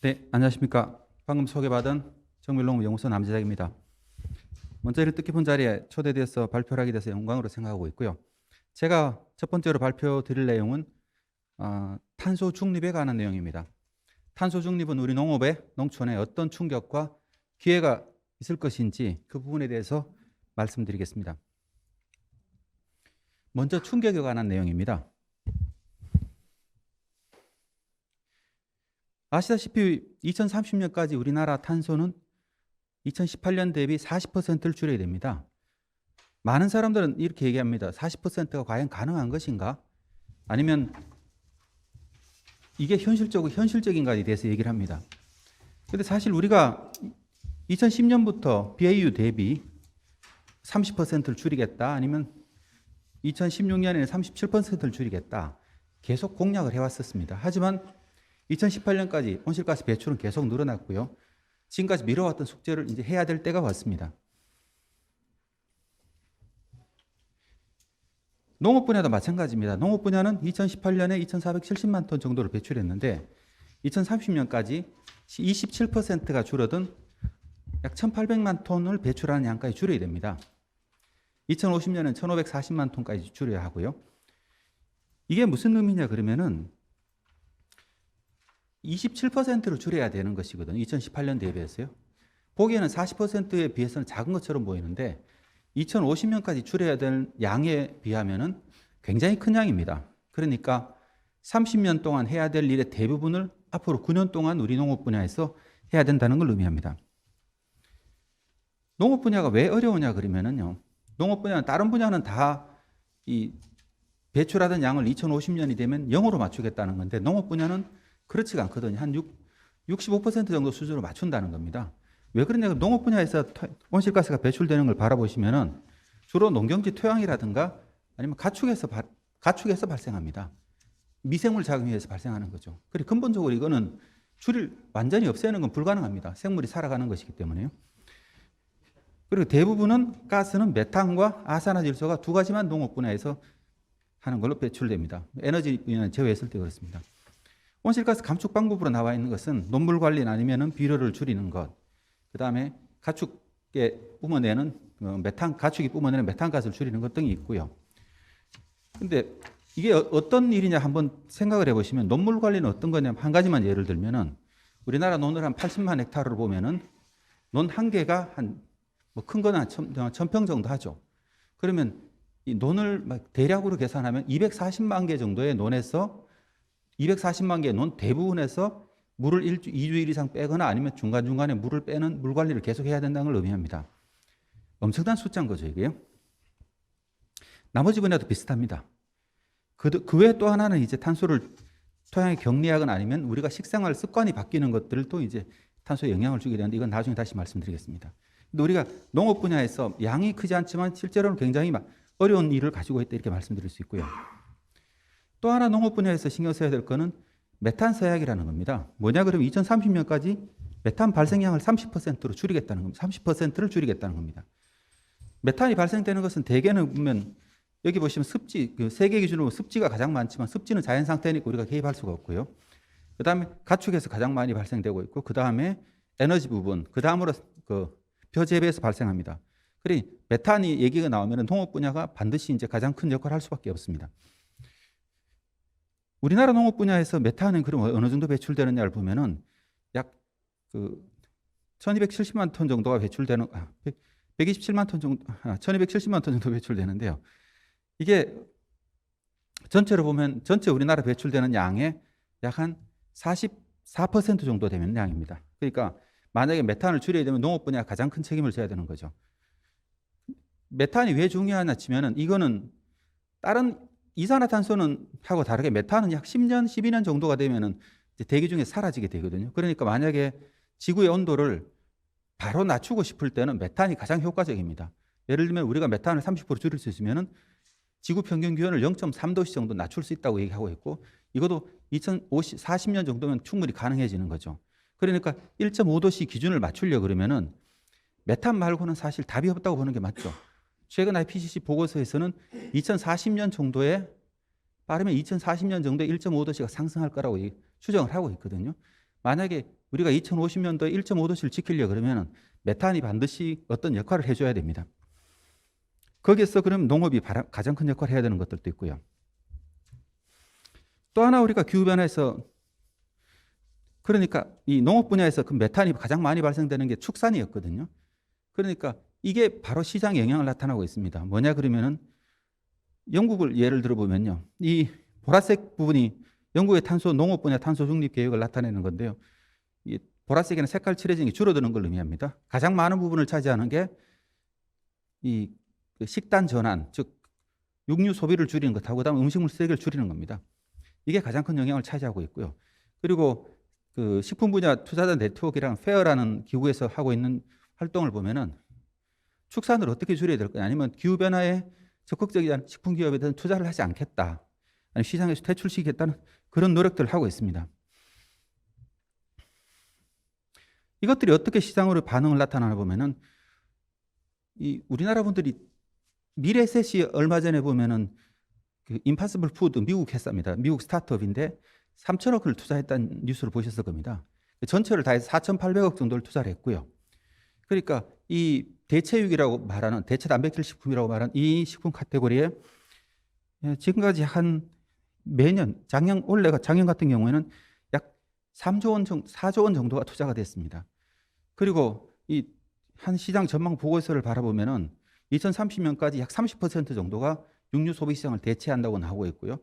네, 안녕하십니까. 방금 소개받은 정밀농업연구소 남재작입니다. 먼저 이런 뜻깊은 자리에 초대되어서 발표를 하게 돼서 영광으로 생각하고 있고요. 제가 첫 번째로 발표드릴 내용은 탄소 중립에 관한 내용입니다. 탄소 중립은 우리 농업에, 농촌에 어떤 충격과 기회가 있을 것인지 그 부분에 대해서 말씀드리겠습니다. 먼저 충격에 관한 내용입니다. 아시다시피 2030년까지 우리나라 탄소는 2018년 대비 40%를 줄여야 됩니다. 많은 사람들은 이렇게 얘기합니다. 40%가 과연 가능한 것인가? 아니면 이게 현실적인가에 대해서 얘기를 합니다. 근데 사실 우리가 2010년부터 BAU 대비 30%를 줄이겠다, 아니면 2016년에는 37%를 줄이겠다, 계속 공약을 해왔었습니다. 하지만 2018년까지 온실가스 배출은 계속 늘어났고요. 지금까지 미뤄왔던 숙제를 이제 해야 될 때가 왔습니다. 농업 분야도 마찬가지입니다. 농업 분야는 2018년에 2,470만 톤 정도를 배출했는데 2030년까지 27%가 줄어든 약 1,800만 톤을 배출하는 양까지 줄여야 됩니다. 2050년은 1,540만 톤까지 줄여야 하고요. 이게 무슨 의미냐 그러면은 27%를 줄여야 되는 것이거든요. 2018년 대비해서요. 보기에는 40%에 비해서는 작은 것처럼 보이는데 2050년까지 줄여야 되는 양에 비하면은 굉장히 큰 양입니다. 그러니까 30년 동안 해야 될 일의 대부분을 앞으로 9년 동안 우리 농업 분야에서 해야 된다는 걸 의미합니다. 농업 분야가 왜 어려우냐 그러면은요. 농업 분야는 다른 분야는 다 이 배출하던 양을 2050년이 되면 0으로 맞추겠다는 건데 농업 분야는 그렇지가 않거든요. 한 65% 정도 수준으로 맞춘다는 겁니다. 왜 그러냐? 농업 분야에서 온실가스가 배출되는 걸 바라보시면은 주로 농경지 토양이라든가 아니면 가축에서 발생합니다. 미생물 작용에 의해서 발생하는 거죠. 그리고 근본적으로 이거는 완전히 없애는 건 불가능합니다. 생물이 살아가는 것이기 때문에요. 그리고 대부분은 가스는 메탄과 아산화질소가 두 가지만 농업 분야에서 하는 걸로 배출됩니다. 에너지 분야는 제외했을 때 그렇습니다. 온실가스 감축 방법으로 나와 있는 것은 논물 관리나 아니면은 비료를 줄이는 것, 그 다음에 가축이 뿜어내는 메탄가스를 줄이는 것 등이 있고요. 근데 이게 어떤 일이냐 한번 생각을 해보시면 논물 관리는 어떤 거냐면 한 가지만 예를 들면은 우리나라 논을 한 80만 헥타르를 보면은 논 한 개가 뭐 큰 거는 한 1,000평 정도 하죠. 그러면 이 논을 막 대략으로 계산하면 240만 개 정도의 논에서 240만 개의 논 대부분에서 물을 2주일 이상 빼거나 아니면 중간중간에 물을 빼는 물 관리를 계속 해야 된다는 걸 의미합니다. 엄청난 숫자인 거죠, 이게요. 나머지 분야도 비슷합니다. 그 외에 또 하나는 이제 탄소를 토양에 격리하거나 아니면 우리가 식생활 습관이 바뀌는 것들도 이제 탄소에 영향을 주게 되는데 이건 나중에 다시 말씀드리겠습니다. 근데 우리가 농업 분야에서 양이 크지 않지만 실제로는 굉장히 어려운 일을 가지고 있다 이렇게 말씀드릴 수 있고요. 또 하나 농업 분야에서 신경 써야 될 거는 메탄 서약이라는 겁니다. 뭐냐 그러면 2030년까지 메탄 발생량을 30%로 줄이겠다는 겁니다. 30%를 줄이겠다는 겁니다. 메탄이 발생되는 것은 대개는 보면 여기 보시면 습지, 세계 기준으로 습지가 가장 많지만 습지는 자연 상태니까 우리가 개입할 수가 없고요. 그 다음에 가축에서 가장 많이 발생되고 있고 그 다음에 에너지 부분, 그 다음으로 벼 재배에서 발생합니다. 그래 메탄이 얘기가 나오면 농업 분야가 반드시 이제 가장 큰 역할을 할 수밖에 없습니다. 우리나라 농업 분야에서 메탄은 그럼 어느 정도 배출되느냐를 보면은 약 1,270만 톤 정도가 배출되는 127만 톤 정도 1,270만 톤 정도 배출되는데요. 이게 전체로 보면 전체 우리나라 배출되는 양의 약 한 44% 정도 되는 양입니다. 그러니까 만약에 메탄을 줄여야 되면 농업 분야가 가장 큰 책임을 져야 되는 거죠. 메탄이 왜 중요하냐 치면은 이거는 다른 이산화탄소는 하고 다르게 메탄은 약 10년, 12년 정도가 되면은 이제 대기 중에 사라지게 되거든요. 그러니까 만약에 지구의 온도를 바로 낮추고 싶을 때는 메탄이 가장 효과적입니다. 예를 들면 우리가 메탄을 30% 줄일 수 있으면은 지구 평균 기온을 0.3도씨 정도 낮출 수 있다고 얘기하고 있고 이것도 2040년 정도면 충분히 가능해지는 거죠. 그러니까 1.5도씨 기준을 맞추려 그러면은 메탄 말고는 사실 답이 없다고 보는 게 맞죠. 최근 IPCC 보고서에서는 2040년 정도에 빠르면 2040년 정도에 1.5도씨가 상승할 거라고 추정을 하고 있거든요. 만약에 우리가 2050년도에 1.5도씨를 지키려 그러면 메탄이 반드시 어떤 역할을 해줘야 됩니다. 거기에서 그럼 농업이 가장 큰 역할을 해야 되는 것들도 있고요. 또 하나 우리가 기후변화에서 그러니까 이 농업 분야에서 그 메탄이 가장 많이 발생되는 게 축산이었거든요. 그러니까 이게 바로 시장에 영향을 나타나고 있습니다. 뭐냐 그러면은 영국을 예를 들어보면요. 이 보라색 부분이 영국의 농업 분야 탄소 중립 계획을 나타내는 건데요. 이 보라색에는 색깔 칠해진 게 줄어드는 걸 의미합니다. 가장 많은 부분을 차지하는 게 이 식단 전환, 즉 육류 소비를 줄이는 것하고 그다음에 음식물 쓰레기를 줄이는 겁니다. 이게 가장 큰 영향을 차지하고 있고요. 그리고 그 식품 분야 투자자 네트워크랑 페어라는 기구에서 하고 있는 활동을 보면은 축산을 어떻게 줄여야 될 거냐, 아니면 기후 변화에 적극적인 식품 기업에 대한 투자를 하지 않겠다, 아니 시장에서 퇴출시키겠다는 그런 노력들을 하고 있습니다. 이것들이 어떻게 시장으로 반응을 나타나나 보면은 이 우리나라 분들이 미래셋이 얼마 전에 보면은 그 임파서블 푸드 미국 회사입니다. 미국 스타트업인데 3천억을 투자했다는 뉴스를 보셨을 겁니다. 전체를 다 해서 4,800억 정도를 투자를 했고요. 그러니까 이 대체육이라고 말하는 대체 단백질 식품이라고 말하는 이 식품 카테고리에 지금까지 한 매년 작년 같은 경우에는 약 3조 원 정도, 4조 원 정도가 투자가 됐습니다. 그리고 이 한 시장 전망 보고서를 바라보면은 2030년까지 약 30% 정도가 육류 소비 시장을 대체한다고 나오고 있고요.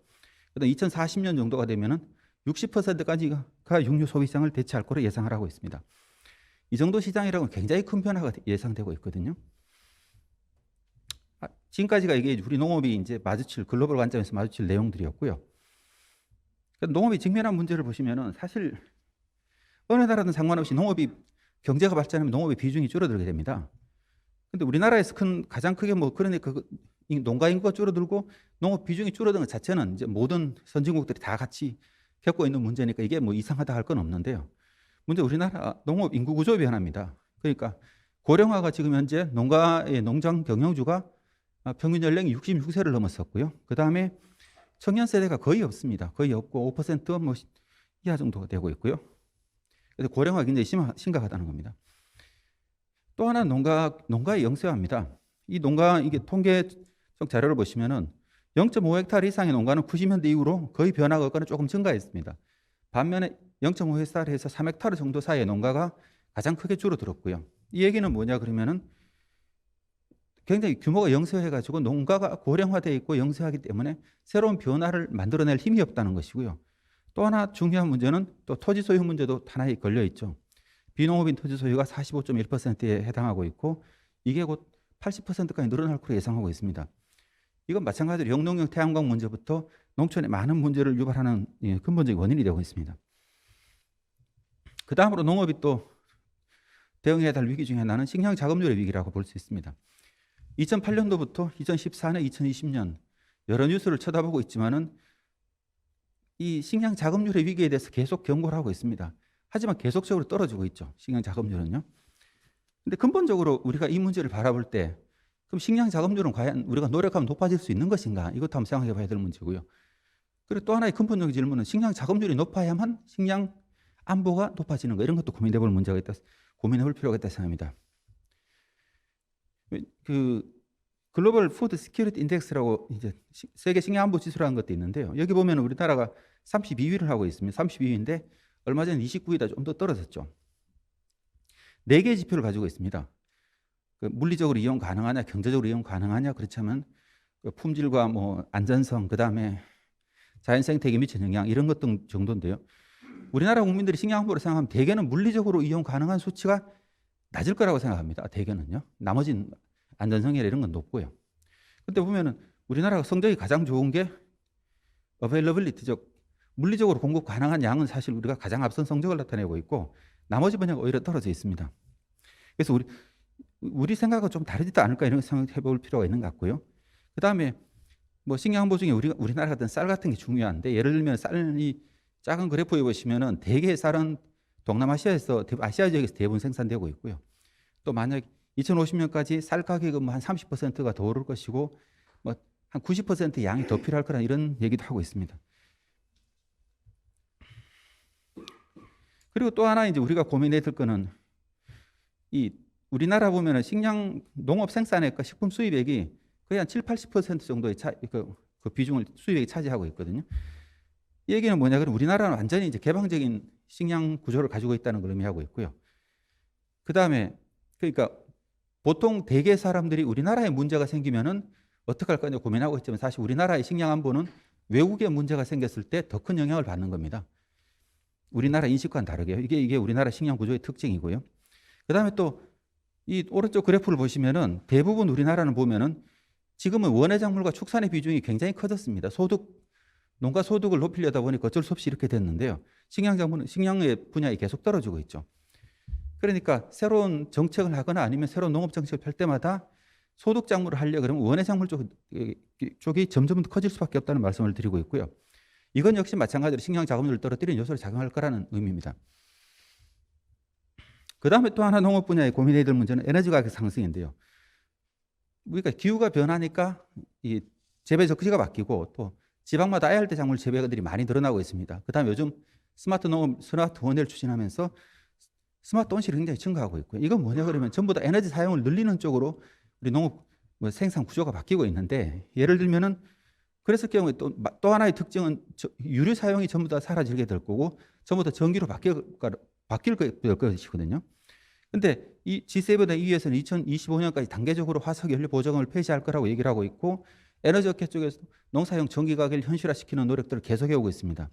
그다음 2040년 정도가 되면은 60%까지가 육류 소비 시장을 대체할 거로 예상을 하고 있습니다. 이 정도 시장이라고 굉장히 큰 변화가 예상되고 있거든요. 지금까지가 이게 우리 농업이 이제 글로벌 관점에서 마주칠 내용들이었고요. 농업이 직면한 문제를 보시면은 사실 어느 나라든 상관없이 농업이 경제가 발전하면 농업의 비중이 줄어들게 됩니다. 근데 우리나라에서 가장 크게 그러니까 농가 인구가 줄어들고 농업 비중이 줄어드는 것 자체는 이제 모든 선진국들이 다 같이 겪고 있는 문제니까 이게 이상하다 할 건 없는데요. 문제 우리나라 농업 인구 구조 변화입니다. 그러니까 고령화가 지금 현재 농가의 농장 경영주가 평균 연령이 66세를 넘었었고요. 그 다음에 청년 세대가 거의 없습니다. 거의 없고 5% 이하 정도가 되고 있고요. 그래서 고령화가 굉장히 심각하다는 겁니다. 또 하나 농가의 영세화입니다. 이 이게 통계적 자료를 보시면은 0.5헥타르 이상의 농가는 90년대 이후로 거의 변화가 없거나 조금 증가했습니다. 반면에 0.5헥타르에서 3헥타르 정도 사이의 농가가 가장 크게 줄어들었고요. 이 얘기는 뭐냐 그러면은 굉장히 규모가 영세해가지고 농가가 고령화되어 있고 영세하기 때문에 새로운 변화를 만들어낼 힘이 없다는 것이고요. 또 하나 중요한 문제는 또 토지 소유 문제도 하나에 걸려 있죠. 비농업인 토지 소유가 45.1%에 해당하고 있고 이게 곧 80%까지 늘어날 것으로 예상하고 있습니다. 이건 마찬가지로 영농형 태양광 문제부터 농촌에 많은 문제를 유발하는 근본적인 원인이 되고 있습니다. 그 다음으로 농업이 또 대응해야 할 위기 중에 하나는 식량 자급률의 위기라고 볼 수 있습니다. 2008년도부터 2014년, 2020년 여러 뉴스를 쳐다보고 있지만은 이 식량 자급률의 위기에 대해서 계속 경고를 하고 있습니다. 하지만 계속적으로 떨어지고 있죠. 식량 자급률은요. 근데 근본적으로 우리가 이 문제를 바라볼 때 그럼 식량 자급률은 과연 우리가 노력하면 높아질 수 있는 것인가? 이것도 한번 생각해 봐야 될 문제고요. 그리고 또 하나의 근본적인 질문은 식량 자급률이 높아야만 식량 안보가 높아지는 거, 이런 것도 고민해 볼 문제가 있다, 고민해 볼 필요가 있다 생각합니다. 그 글로벌 푸드 시큐리티 인덱스라고 이제 세계 식량 안보 지수라는 것도 있는데요. 여기 보면 우리나라가 32위를 하고 있습니다. 32위인데 얼마 전에 29위다 좀 더 떨어졌죠. 4개의 지표를 가지고 있습니다. 물리적으로 이용 가능하냐, 경제적으로 이용 가능하냐, 그렇다면 품질과 안전성, 그 다음에 자연생태계에 미치는 영향, 이런 것 등 정도인데요. 우리나라 국민들이 식량 안보를 생각하면 대개는 물리적으로 이용 가능한 수치가 낮을 거라고 생각합니다. 대개는요. 나머지는 안전성이나 이런 건 높고요. 근데 보면은 우리나라가 성적이 가장 좋은 게 availability, 즉 물리적으로 공급 가능한 양은 사실 우리가 가장 앞선 성적을 나타내고 있고 나머지 분야가 오히려 떨어져 있습니다. 그래서 우리 생각은 좀 다르지도 않을까, 이런 생각해 볼 필요가 있는 것 같고요. 그 다음에 식량 안보 중에 우리나라 같은 쌀 같은 게 중요한데, 예를 들면 쌀이 작은 그래프에 보시면은 대개 쌀은 동남아시아에서, 아시아 지역에서 대부분 생산되고 있고요. 또 만약 2050년까지 쌀 가격은 한 30%가 더 오를 것이고 한 90% 양이 더 필요할 거라는 이런 얘기도 하고 있습니다. 그리고 또 하나 이제 우리가 고민해야 될 거는 이 우리나라 보면은 식량 농업 생산액과 식품 수입액이 거의 한 7, 80% 정도의 그 비중을 수입액이 차지하고 있거든요. 이 얘기는 뭐냐? 그럼 우리나라는 완전히 이제 개방적인 식량 구조를 가지고 있다는 걸 의미하고 있고요. 그 다음에 그러니까 보통 대개 사람들이 우리나라에 문제가 생기면은 어떻게 할 거냐 고민하고 있지만 사실 우리나라의 식량 안보는 외국에 문제가 생겼을 때 더 큰 영향을 받는 겁니다. 우리나라 인식과는 다르게요. 이게 우리나라 식량 구조의 특징이고요. 그 다음에 또 이 오른쪽 그래프를 보시면은 대부분 우리나라는 보면은 지금은 원예 작물과 축산의 비중이 굉장히 커졌습니다. 농가 소득을 높이려다 보니까 어쩔 수 없이 이렇게 됐는데요. 식량의 분야에 계속 떨어지고 있죠. 그러니까 새로운 정책을 하거나 아니면 새로운 농업 정책을 펼 때마다 소득 작물을 하려 그러면 원예 작물 쪽이 점점 더 커질 수밖에 없다는 말씀을 드리고 있고요. 이건 역시 마찬가지로 식량 자금률을 떨어뜨리는 요소를 작용할 거라는 의미입니다. 그 다음에 또 하나 농업 분야에 고민해야 될 문제는 에너지 가격 상승인데요. 우리가 기후가 변하니까 이 재배 적지가 바뀌고 또 지방마다 아열대 작물 재배가들이 많이 늘어나고 있습니다. 그 다음에 요즘 스마트 원예를 추진하면서 스마트 온실이 굉장히 증가하고 있고요. 이건 뭐냐 그러면 전부 다 에너지 사용을 늘리는 쪽으로 우리 농업 생산 구조가 바뀌고 있는데 예를 들면은 그랬을 경우에 또 하나의 특징은 유류 사용이 전부 다 사라지게 될 거고 전부 다 전기로 바뀔 것이거든요. 근데 이 G7의 EU에서는 2025년까지 단계적으로 화석 연료 보조금을 폐지할 거라고 얘기를 하고 있고 에너지 업계 쪽에서 농사용 전기 가격을 현실화시키는 노력들을 계속해 오고 있습니다.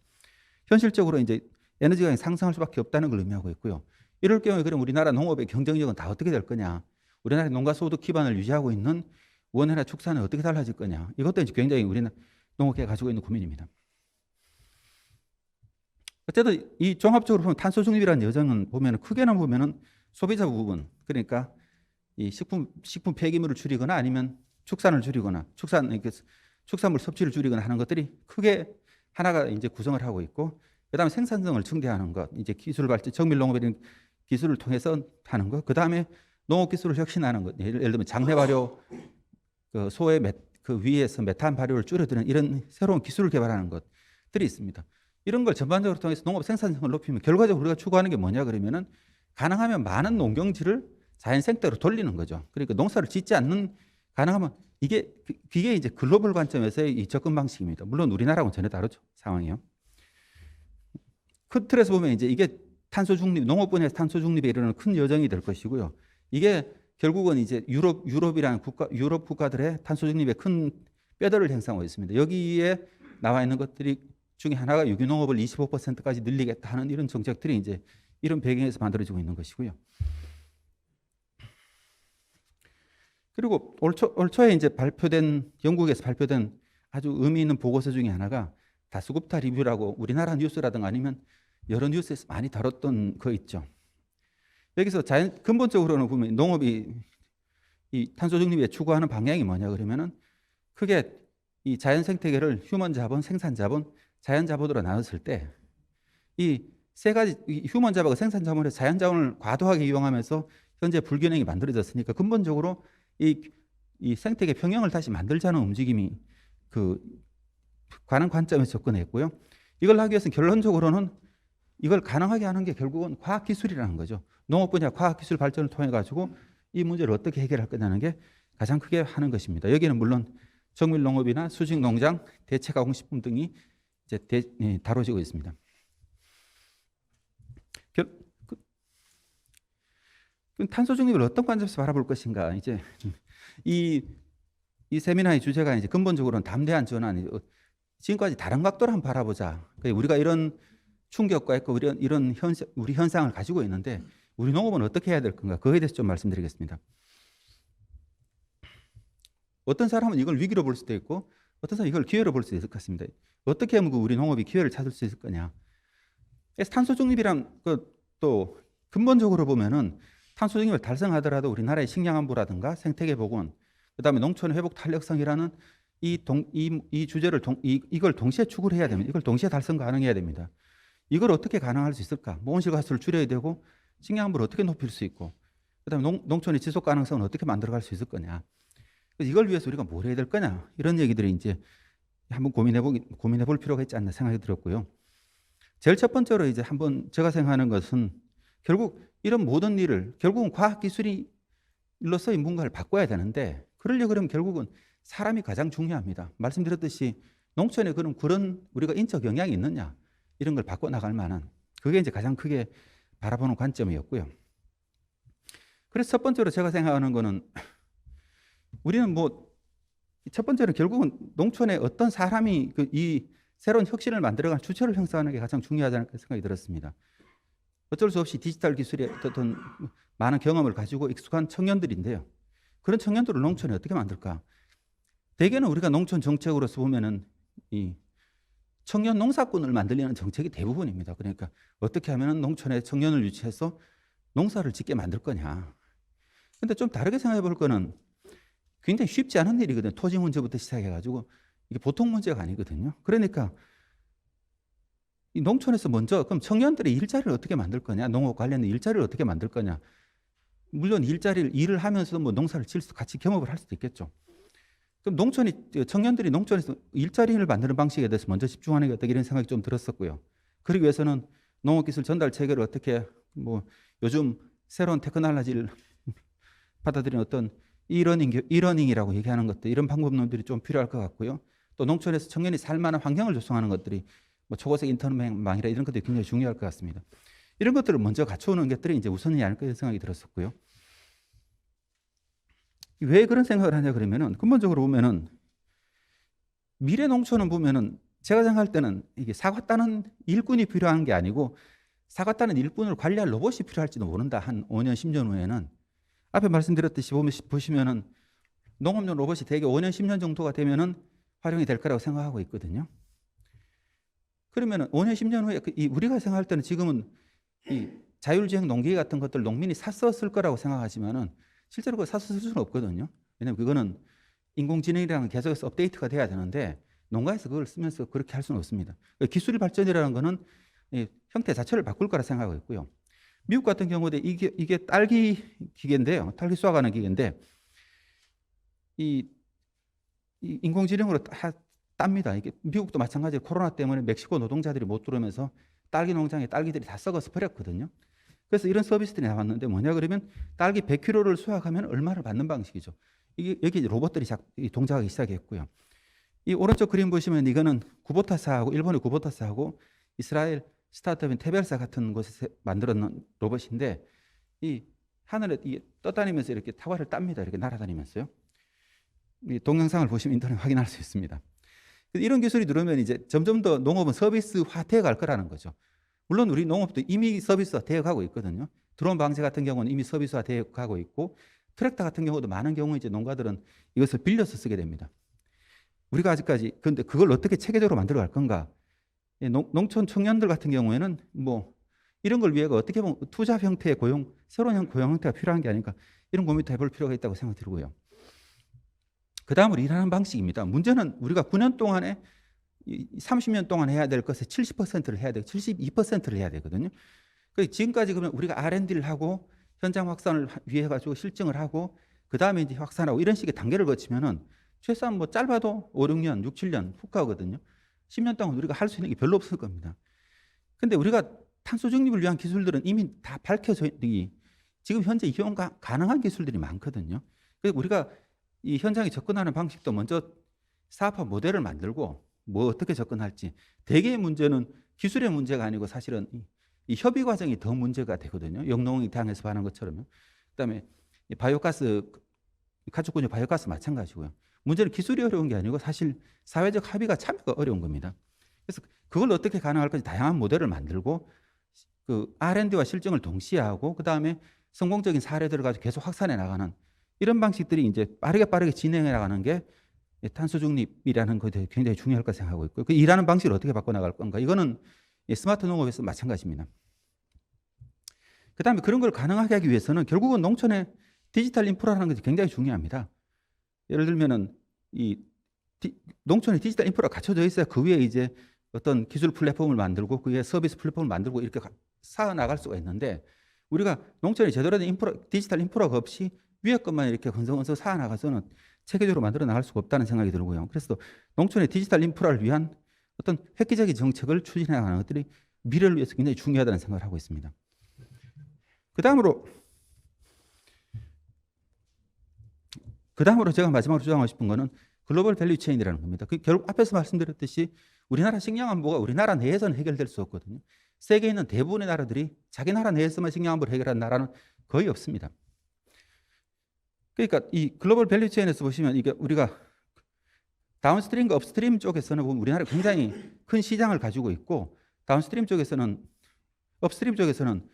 현실적으로 이제 에너지 가격이 상승할 수밖에 없다는 걸 의미하고 있고요. 이럴 경우에 그럼 우리나라 농업의 경쟁력은 다 어떻게 될 거냐? 우리나라 농가 소득 기반을 유지하고 있는 원예나 축산은 어떻게 달라질 거냐? 이것도 이제 굉장히 우리나라 농업계가 가지고 있는 고민입니다. 어쨌든 이 종합적으로 보면 탄소 중립이라는 여정은 크게는 보면은 소비자 부분, 그러니까 이 식품 폐기물을 줄이거나 아니면 축산을 줄이거나 축산물 섭취를 줄이거나 하는 것들이 크게 하나가 이제 구성을 하고 있고, 그다음에 생산성을 증대하는 것, 이제 기술 발전, 정밀 농업이라는 기술을 통해서 하는 것, 그다음에 농업 기술을 혁신하는 것, 예를 들면 장내 발효, 그 소의 그 위에서 메탄 발효를 줄여드는 이런 새로운 기술을 개발하는 것들이 있습니다. 이런 걸 전반적으로 통해서 농업 생산성을 높이면 결과적으로 우리가 추구하는 게 뭐냐 그러면은 가능하면 많은 농경지를 자연 생태로 돌리는 거죠. 그러니까 농사를 짓지 않는, 가능하면 이게 이제 글로벌 관점에서의 이 접근 방식입니다. 물론 우리나라하고는 전혀 다르죠, 상황이요. 큰 틀에서 보면 이제 이게 탄소 중립, 농업 분야에서 탄소 중립에 이르는 큰 여정이 될 것이고요. 이게 결국은 이제 유럽 국가들의 탄소 중립에 큰 뼈대를 형성하고 있습니다. 여기에 나와 있는 것들이 중에 하나가 유기농업을 25%까지 늘리겠다 하는 이런 정책들이 이제 이런 배경에서 만들어지고 있는 것이고요. 그리고 올 초에 이제 영국에서 발표된 아주 의미 있는 보고서 중에 하나가 다스굽타 리뷰라고 우리나라 뉴스라든가 아니면 여러 뉴스에서 많이 다뤘던 거 있죠. 여기서 근본적으로는 보면 농업이 이 탄소 중립에 추구하는 방향이 뭐냐 그러면은 크게 이 자연 생태계를 휴먼 자본, 생산 자본, 자연 자본으로 나눴을 때 이 세 가지 휴먼 자본과 생산 자본에서 자연 자본을 과도하게 이용하면서 현재 불균형이 만들어졌으니까 근본적으로 이 생태계 평형을 다시 만들자는 움직임이 관한 관점에서 접근했고요. 이걸 하기 위해서는 결론적으로는 이걸 가능하게 하는 게 결국은 과학기술이라는 거죠. 농업 분야 과학기술 발전을 통해 가지고 이 문제를 어떻게 해결할 거냐는 게 가장 크게 하는 것입니다. 여기는 물론 정밀 농업이나 수직 농장, 대체 가공식품 등이 이제 다뤄지고 있습니다. 탄소 중립을 어떤 관점에서 바라볼 것인가? 이제 이 세미나의 주제가 이제 근본적으로는 담대한 전환, 지금까지 다른 각도로 한번 바라보자. 우리가 이런 충격과 있고 이런 우리 현상을 가지고 있는데 우리 농업은 어떻게 해야 될 건가? 그거에 대해서 좀 말씀드리겠습니다. 어떤 사람은 이걸 위기로 볼 수도 있고 어떤 사람은 이걸 기회로 볼 수도 있을 것 같습니다. 어떻게 하면 우리 농업이 기회를 찾을 수 있을 거냐? 그래서 탄소 중립이란 또 근본적으로 보면은 탄소 중립을 달성하더라도 우리나라의 식량 안보라든가 생태계 복원, 그다음에 농촌 회복 탄력성이라는 이 주제를 이걸 동시에 추구를 해야 됩니다. 이걸 동시에 달성 가능해야 됩니다. 이걸 어떻게 가능할 수 있을까? 온실가스를 줄여야 되고 식량 안보를 어떻게 높일 수 있고, 그다음에 농촌의 지속 가능성은 어떻게 만들어갈 수 있을 거냐? 그래서 이걸 위해서 우리가 뭘 해야 될 거냐? 이런 얘기들이 이제 한번 고민해 볼 필요가 있지 않나 생각이 들었고요. 제일 첫 번째로 이제 한번 제가 생각하는 것은 결국 이런 모든 일을 결국은 과학기술로서의 뭔가를 바꿔야 되는데 그러려고 그러면 결국은 사람이 가장 중요합니다. 말씀드렸듯이 농촌에 그런 우리가 인적 영향이 있느냐 이런 걸 바꿔나갈 만한 그게 이제 가장 크게 바라보는 관점이었고요. 그래서 첫 번째로 제가 생각하는 거는 우리는 첫 번째로 결국은 농촌에 어떤 사람이 이 새로운 혁신을 만들어가는 주체를 형성하는 게 가장 중요하다는 생각이 들었습니다. 어쩔 수 없이 디지털 기술에 어떤 많은 경험을 가지고 익숙한 청년들인데요. 그런 청년들을 농촌에 어떻게 만들까? 대개는 우리가 농촌 정책으로서 보면은 이 청년 농사꾼을 만들려는 정책이 대부분입니다. 그러니까 어떻게 하면 농촌에 청년을 유치해서 농사를 짓게 만들 거냐. 근데 좀 다르게 생각해 볼 거는 굉장히 쉽지 않은 일이거든요. 토지 문제부터 시작해가지고 이게 보통 문제가 아니거든요. 그러니까 이 농촌에서 먼저 그럼 청년들의 일자리를 어떻게 만들 거냐, 농업 관련 일자리를 어떻게 만들 거냐. 물론 일을 하면서 농사를 지을 같이 겸업을 할 수도 있겠죠. 그럼 청년들이 농촌에서 일자리를 만드는 방식에 대해서 먼저 집중하는 게 어떻게 이런 생각이 좀 들었었고요. 그러기 위해서는 농업기술 전달 체계를 어떻게 요즘 새로운 테크놀로지를 받아들이는 어떤 이러닝이라고 얘기하는 것들 이런 방법론들이 좀 필요할 것 같고요. 또 농촌에서 청년이 살만한 환경을 조성하는 것들이 초고속 인터넷망이라 이런 것들이 굉장히 중요할 것 같습니다. 이런 것들을 먼저 갖춰오는 것들이 이제 우선이 아닐까 이런 생각이 들었었고요. 왜 그런 생각을 하냐 그러면은 근본적으로 보면은 미래 농촌은 보면은 제가 생각할 때는 이게 사과 따는 일꾼이 필요한 게 아니고 사과 따는 일꾼을 관리할 로봇이 필요할지도 모른다. 한 5년, 10년 후에는 앞에 말씀드렸듯이 보시면은 농업용 로봇이 대개 5년, 10년 정도가 되면은 활용이 될 거라고 생각하고 있거든요. 그러면은 5년, 10년 후에 우리가 생각할 때는 지금은 이 자율주행 농기계 같은 것들 농민이 사서 쓸 거라고 생각하지만은 실제로 그걸 사서 쓸 수는 없거든요. 왜냐하면 그거는 인공지능이랑 계속해서 업데이트가 돼야 되는데 농가에서 그걸 쓰면서 그렇게 할 수는 없습니다. 기술 발전이라는 거는 형태 자체를 바꿀 거라 생각하고 있고요. 미국 같은 경우도 이게 딸기 기계인데요. 딸기 수확하는 기계인데 이 인공지능으로 땁니다. 이게 미국도 마찬가지로 코로나 때문에 멕시코 노동자들이 못 들어오면서 딸기 농장에 딸기들이 다 썩어서 버렸거든요. 그래서 이런 서비스들이 나왔는데 뭐냐 그러면 딸기 100kg를 수확하면 얼마를 받는 방식이죠. 여기 로봇들이 동작하기 시작했고요. 이 오른쪽 그림 보시면 이거는 구보타사하고 일본의 구보타사하고 이스라엘 스타트업인 테벨사 같은 곳에서 만들었는 로봇인데 이 하늘에 떠다니면서 이렇게 타과를 땁니다. 이렇게 날아다니면서요. 이 동영상을 보시면 인터넷 확인할 수 있습니다. 이런 기술이 들어오면 이제 점점 더 농업은 서비스화 되어 갈 거라는 거죠. 물론 우리 농업도 이미 서비스화 되어 가고 있거든요. 드론 방제 같은 경우는 이미 서비스화 되어 가고 있고 트랙터 같은 경우도 많은 경우 이제 농가들은 이것을 빌려서 쓰게 됩니다. 우리가 아직까지 그런데 그걸 어떻게 체계적으로 만들어 갈 건가? 농촌 청년들 같은 경우에는 이런 걸 위해서 어떻게 보면 투자 형태의 새로운 고용 형태가 필요한 게 아닐까 이런 고민도 해볼 필요가 있다고 생각이 들고요. 그 다음으로 일하는 방식입니다. 문제는 우리가 9년 동안에 30년 동안 해야 될 것의 70%를 해야 되고 72%를 해야 되거든요. 지금까지 그러면 우리가 R&D를 하고 현장 확산을 위해 가지고 실증을 하고 그 다음에 이제 확산하고 이런 식의 단계를 거치면은 최소한 짧아도 5, 6년, 6, 7년 훅 가거든요. 10년 동안 우리가 할 수 있는 게 별로 없을 겁니다. 근데 우리가 탄소 중립을 위한 기술들은 이미 다 밝혀져 지금 현재 이용 가능한 기술들이 많거든요. 그래서 우리가 이 현장에 접근하는 방식도 먼저 사업화 모델을 만들고 어떻게 접근할지. 대개의 문제는 기술의 문제가 아니고 사실은 이 협의 과정이 더 문제가 되거든요. 영농이당에서 하는 것처럼요. 그다음에 바이오가스, 가축군요 바이오가스 마찬가지고요. 문제는 기술이 어려운 게 아니고 사실 사회적 합의가 참여가 어려운 겁니다. 그래서 그걸 어떻게 가능할 건지 다양한 모델을 만들고 그 R&D와 실증을 동시에 하고 그 다음에 성공적인 사례들을 가지고 계속 확산해 나가는 이런 방식들이 이제 빠르게 진행해 나가는 게 탄소 중립이라는 것에 굉장히 중요할 거 생각하고 있고 그 일하는 방식을 어떻게 바꿔 나갈 건가 이거는 스마트 농업에서 마찬가지입니다. 그 다음에 그런 걸 가능하게 하기 위해서는 결국은 농촌의 디지털 인프라라는 것이 굉장히 중요합니다. 예를 들면은 농촌의 디지털 인프라가 갖춰져 있어야 그 위에 이제 어떤 기술 플랫폼을 만들고 그 위에 서비스 플랫폼을 만들고 이렇게 쌓아 나갈 수가 있는데 우리가 농촌에 제대로 된 디지털 인프라가 없이 위에 것만 이렇게 건성건성 쌓아 나가서는 체계적으로 만들어 나갈 수가 없다는 생각이 들고요. 그래서 농촌의 디지털 인프라를 위한 어떤 획기적인 정책을 추진해 나가는 것들이 미래를 위해서 굉장히 중요하다는 생각을 하고 있습니다. 그다음으로 제가 마지막으로 주장하고 싶은 거는 글로벌 밸류 체인이라는 겁니다. 결국 앞에서 말씀드렸듯이 우리나라 식량 안보가 우리나라 내에서는 해결될 수 없거든요. 세계에 있는 대부분의 나라들이 자기 나라 내에서만 식량 안보를 해결하는 나라는 거의 없습니다. 그러니까 이 글로벌 밸류 체인에서 보시면 이게 우리가 다운스트림과 업스트림 쪽에서는 보면 우리나라가 굉장히 큰 시장을 가지고 있고 다운스트림 쪽에서는 업스트림 쪽에서는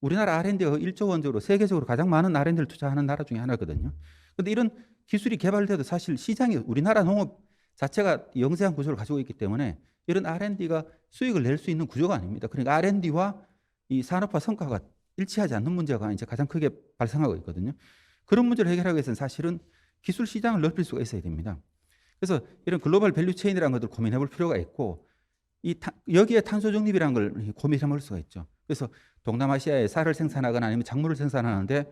우리나라 R&D가 1조 원적으로 세계적으로 가장 많은 R&D를 투자하는 나라 중에 하나거든요. 그런데 이런 기술이 개발돼도 사실 시장이 우리나라 농업 자체가 영세한 구조를 가지고 있기 때문에 이런 R&D가 수익을 낼 수 있는 구조가 아닙니다. 그러니까 R&D와 이 산업화 성과가 일치하지 않는 문제가 이제 가장 크게 발생하고 있거든요. 그런 문제를 해결하기 위해서는 사실은 기술 시장을 넓힐 수가 있어야 됩니다. 그래서 이런 글로벌 밸류 체인이라는 것들 고민해 볼 필요가 있고 여기에 탄소 중립이라는 걸 고민해 볼 수가 있죠. 그래서 동남아시아에 쌀을 생산하거나 아니면 작물을 생산하는데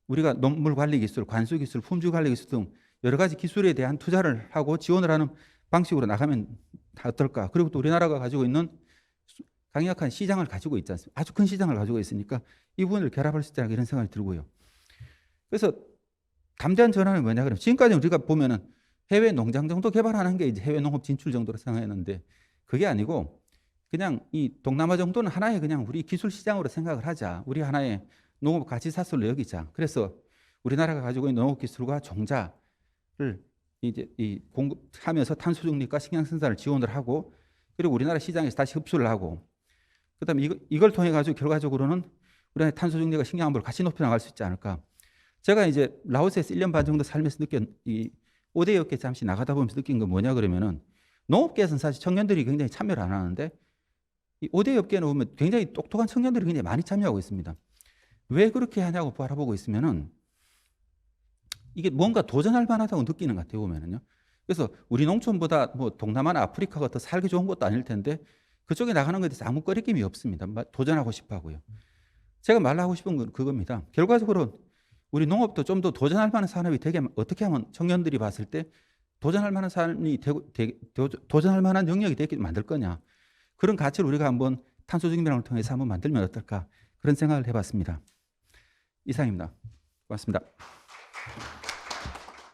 우리가 농물 관리 기술, 관수 기술, 품질 관리 기술 등 여러 가지 기술에 대한 투자를 하고 지원을 하는 방식으로 나가면 어떨까? 그리고 또 우리나라가 가지고 있는 강력한 시장을 가지고 있지 않습니까? 아주 큰 시장을 가지고 있으니까 이 부분을 결합할 수 있다 이런 생각이 들고요. 그래서 담대한 전환은 뭐냐 그러면 지금까지 우리가 보면은 해외 농장 정도 개발하는 게 이제 해외 농업 진출 정도로 생각했는데 그게 아니고 그냥 이 동남아 정도는 하나의 그냥 우리 기술 시장으로 생각을 하자. 우리 하나의 농업 가치 사슬로 여기자. 그래서 우리나라가 가지고 있는 농업 기술과 종자를 이제 이 공급하면서 탄소 중립과 식량 생산을 지원을 하고 그리고 우리나라 시장에서 다시 흡수를 하고 그다음에 이걸 통해 가지고 결과적으로는 우리나라 탄소 중립과 식량 안보를 같이 높여 나갈 수 있지 않을까. 제가 이제 라오스에서 1년 반 정도 살면서 느낀 이 5대 업계 잠시 나가다 보면서 느낀 건 뭐냐 그러면은 농업계에서는 사실 청년들이 굉장히 참여를 안 하는데 이 5대 업계는 보면 굉장히 똑똑한 청년들이 굉장히 많이 참여하고 있습니다. 왜 그렇게 하냐고 바라보고 있으면은 이게 뭔가 도전할 만하다고 느끼는 것 같아요 보면은요. 그래서 우리 농촌보다 뭐 동남아나 아프리카가 더 살기 좋은 것도 아닐 텐데 그쪽에 나가는 것에 대해서 아무 꺼리낌이 없습니다. 도전하고 싶어 하고요. 제가 말하고 싶은 건 그겁니다. 결과적으로 우리 농업도 좀 더 도전할 만한 산업이 되게 어떻게 하면 청년들이 봤을 때 도전할 만한 산업이 도전할 만한 영역이 되게 만들 거냐. 그런 가치를 우리가 한번 탄소 중립을 통해서 한번 만들면 어떨까. 그런 생각을 해봤습니다. 이상입니다. 고맙습니다.